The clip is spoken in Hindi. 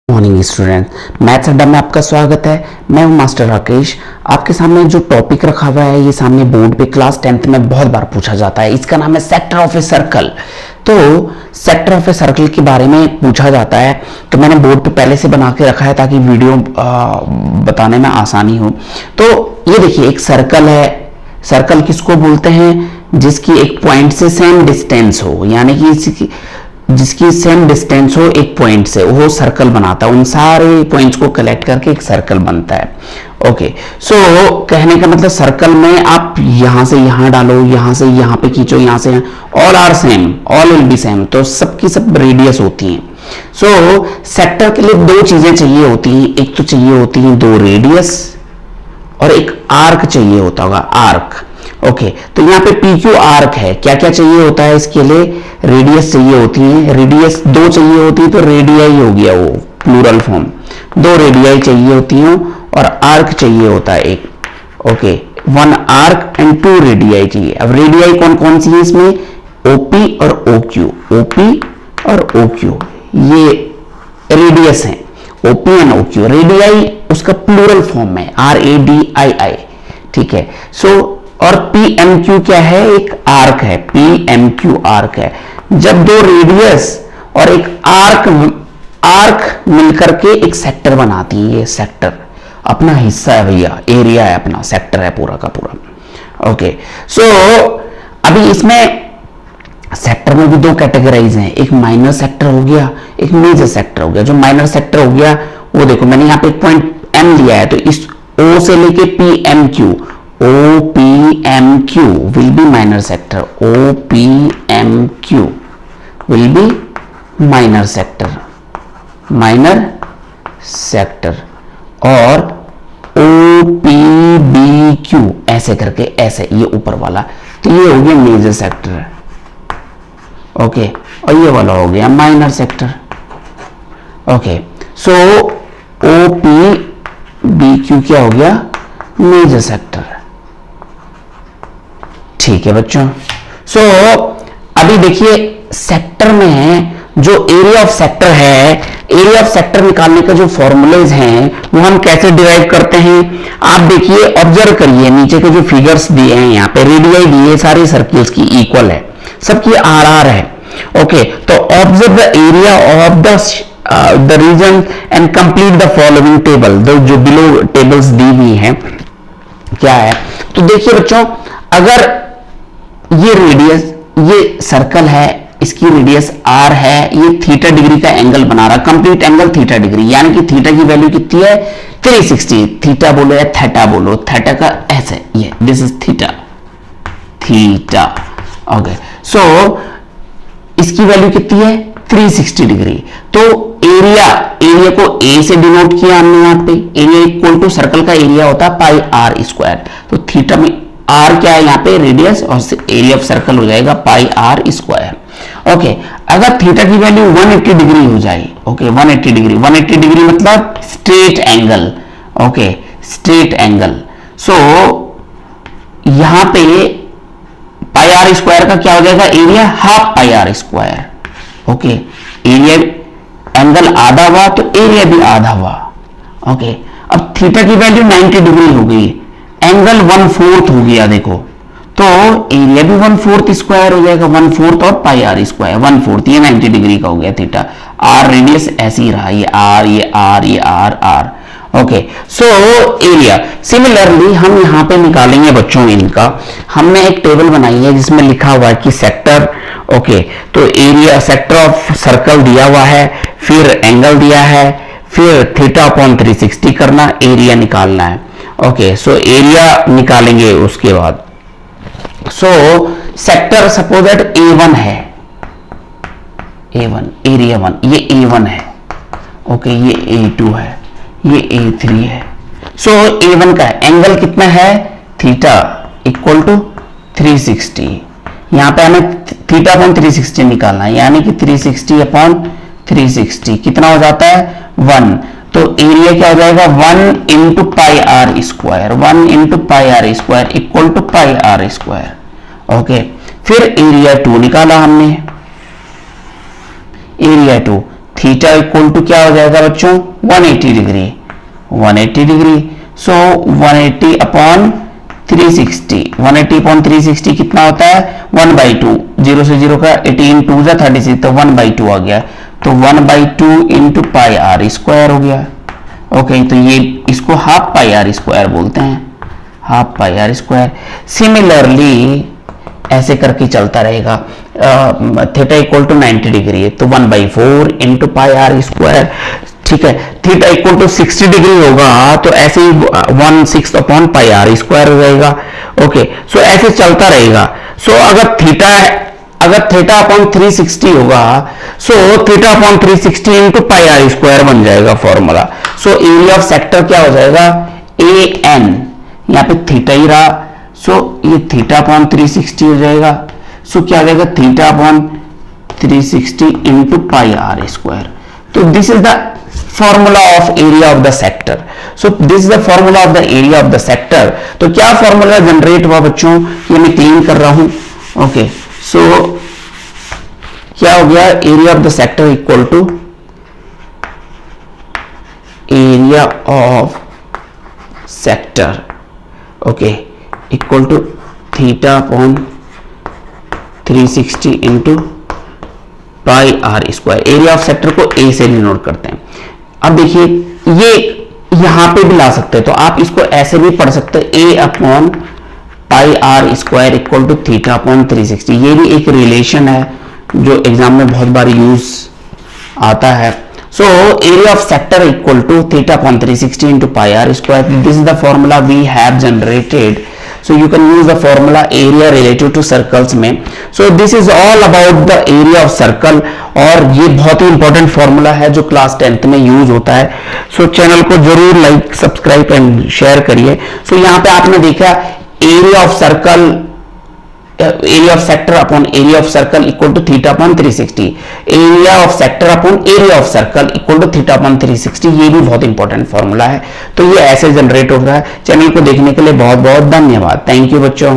मॉर्निंग स्टूडेंट, मैथ्स अड्डा में आपका स्वागत है। मैं हूं मास्टर राकेश। आपके सामने जो टॉपिक रखा हुआ है ये सामने बोर्ड पे क्लास 10th में बहुत बार पूछा जाता है। इसका नाम है सेक्टर ऑफ ए सर्कल। तो सेक्टर ऑफ ए सर्कल के बारे में पूछा जाता है तो मैंने बोर्ड पे पहले से बना के रखा है ताकि वीडियो बताने में आसानी हो। तो ये देखिए एक सर्कल है। सर्कल किसको बोलते हैं? जिसकी एक पॉइंट से सेम डिस्टेंस हो, यानी कि जिसकी सेम डिस्टेंस हो एक पॉइंट से, वो सर्कल बनाता है। उन सारे पॉइंट्स को कलेक्ट करके एक सर्कल बनता है। ओके, सो कहने का मतलब सर्कल में आप यहां से यहां डालो, यहां से यहां पे खींचो, यहां से all are same, all will be same, तो सबकी सब रेडियस होती हैं। सो सेक्टर के लिए दो चीजें चाहिए होती हैं। एक तो चाहिए होती है दो रेडियस और एक आर्क चाहिए होता होगा, आर्क। ओके, तो यहाँ पे पी क्यू आर्क है। क्या क्या चाहिए होता है इसके लिए? रेडियस चाहिए होती है, रेडियस दो चाहिए होती है तो रेडियाई हो गया वो प्लूरल फॉर्म, दो रेडियाई चाहिए होती हैं और आर्क चाहिए होता है एक। Okay, one arc and two radii चाहिए। अब रेडियाई कौन कौन सी है इसमें? ओपी और ओक्यू, ओपी और ओक्यू ये रेडियस है, ओपी एंड ओक्यू। रेडियाई उसका प्लूरल फॉर्म है, RADII, ठीक है। सो और PMQ क्या है? एक आर्क है, PMQ आर्क है। जब दो रेडियस और एक आर्क मिलकर के एक सेक्टर बनाती है। ये सेक्टर अपना हिस्सा है भैया, एरिया है अपना, सेक्टर है पूरा का पूरा। ओके, सो अभी इसमें सेक्टर में भी दो कैटेगराइज हैं, एक माइनर सेक्टर हो गया, एक मेजर सेक्टर हो गया। जो माइनर सेक्टर हो गया वो देखो मैंने यहाँ पे एक पॉइंट M लिया है, तो इस O से लेके PMQ, OPMQ will be minor sector, OPMQ will be minor sector, minor sector। और OPBQ ऐसे करके, ऐसे ये ऊपर वाला, तो ये हो गया मेजर सेक्टर। ओके, और ये वाला हो गया minor sector. Okay, so OPBQ क्या हो गया? Major sector. ठीक है बच्चों। सो अभी देखिए सेक्टर में जो एरिया ऑफ सेक्टर है, एरिया ऑफ सेक्टर निकालने का जो फॉर्मूलेज हैं वो हम कैसे डिराइव करते हैं? आप देखिए, ऑब्जर्व करिए, नीचे के जो फिगर्स दिए हैं यहाँ पे रेडियाई दिए, सारे सर्किल्स की इक्वल है, सबकी RR है। ओके, तो observe the area of the region and complete the following table. जो बिलो टेबल्स दी हुई है क्या है? तो देखिए बच्चों, अगर ये रेडियस, ये सर्कल है, इसकी रेडियस R है, ये थीटा डिग्री का एंगल बना रहा, कंप्लीट एंगल थीटा डिग्री, यानी कि थीटा की वैल्यू कितनी है? 360। थीटा बोलो या थीटा बोलो, थीटा का ऐसे, ये this is theta, theta. Okay, so इसकी वैल्यू कितनी है? 360 डिग्री। तो एरिया को A से डिनोट किया हमने यहाँ पे। एरिया इक्वल टू सर्कल का एरिया होता है पाई R स्क्वायर। तो थीटा में R क्या है यहाँ पे? रेडियस, और एरिया ऑफ सर्कल हो जाएगा पाई R स्क्वायर। ओके, अगर थीटा की वैल्यू 180 डिग्री हो जाए, ओके 180 डिग्री, 180 डिग्री मतलब straight angle. Okay, straight angle. So यहां पे पाई R स्क्वायर का क्या हो जाएगा? Area half pi R square. Okay, area angle आधा हुआ तो एरिया भी आधा हुआ। ओके, अब थीटा की वैल्यू 90 डिग्री हो गई, एंगल 1/4 हो गया देखो, तो एरिया भी 1/4 स्क्वायर हो जाएगा, 1/4 और पाई R स्क्वायर 1/4, ये 90 डिग्री का हो गया थीटा। R रेडियस ऐसे ही रहा, ये R, ये R, ये R, R। Okay, so area similarly हम यहाँ पे निकालेंगे बच्चों इनका। हमने एक टेबल बनाई है जिसमें लिखा हुआ है कि सेक्टर, ओके, तो एरिया सेक्टर ऑफ सर्कल दिया हुआ है, फिर एंगल दिया है, फिर थीटा अपॉन 360 करना, एरिया निकालना है। ओके, सो एरिया निकालेंगे उसके बाद। सो सेक्टर सपोज दैट A1 है, A1 एरिया 1, ये A1 है। ओके, ये A2 है, ये A3 है। सो A1 का एंगल कितना है? Theta equal to 360। यहां पे हमें थीटा अपॉन 360 निकालना है, यानी कि 360 अपॉन 360 कितना हो जाता है? 1। तो एरिया क्या हो जाएगा? 1 into pi R square, 1 into pi R square equal to pi R square. Okay, फिर एरिया 2 निकाला हमने, एरिया 2 थीटा इक्वल टू क्या हो जाएगा बच्चों 180 डिग्री 180 डिग्री। सो 180 अपॉन 360 180 अपॉन 360 कितना होता है 1/2 0 से 0 का 18 2 जा 36 तो 1/2 आ गया तो 1/2 इंटू पाई आर स्क्वायर हो गया। ओके तो ये इसको हाफ पाई आर स्क्वायर बोलते हैं half pi R square. Similarly ऐसे करके चलता रहेगा थीटा इक्वल टू 90 डिग्री है तो 1/4 इंटू पाई आर स्क्वायर। ठीक है थीटा इक्वल टू 60 डिग्री होगा तो ऐसे ही 1/6 अपॉन पाई आर स्क्वायर हो जाएगा। ओके सो ऐसे चलता रहेगा। सो अगर थीटा अपॉन 360 होगा so theta upon 360 into pi R square बन जाएगा formula. So area of sector क्या हो जाएगा ए एन यहाँ पे थीटा ही रहा सो ये थीटा अपॉन 360 हो जाएगा। सो क्या हो जाएगा theta upon 360 into pi R square. तो this is the formula of area of the sector. So this is the formula of the area of the sector. तो क्या फॉर्मूला जनरेट हुआ बच्चों ये मैं क्लीन कर रहा हूं। ओके सो क्या हो गया area of the sector equal to area of sector okay equal to theta upon 360 into pi R square. Area of sector को ए से डिनोट करते हैं। अब देखिए ये यहां पे भी ला सकते हैं तो आप इसको ऐसे भी पढ़ सकते हैं A upon pi R square equal to theta upon 360। ये भी एक रिलेशन है जो एग्जाम में बहुत बार यूज आता है। So area of sector equal to theta upon 360 into pi R square. This is the formula we have generated. So you can use the formula area relative to circles में। So this is all about the area of circle और ये बहुत ही इंपॉर्टेंट फॉर्मूला है जो क्लास 10th में यूज होता है। सो चैनल को जरूर लाइक सब्सक्राइब एंड शेयर करिए। सो यहाँ पे आपने देखा area of circle area of sector upon area of circle equal to theta upon 360। Area of sector upon area of circle equal to theta upon 360। ये भी बहुत इंपॉर्टेंट फॉर्मूला है। तो ये ऐसे जनरेट हो रहा है। चैनल को देखने के लिए बहुत बहुत धन्यवाद। थैंक यू बच्चों।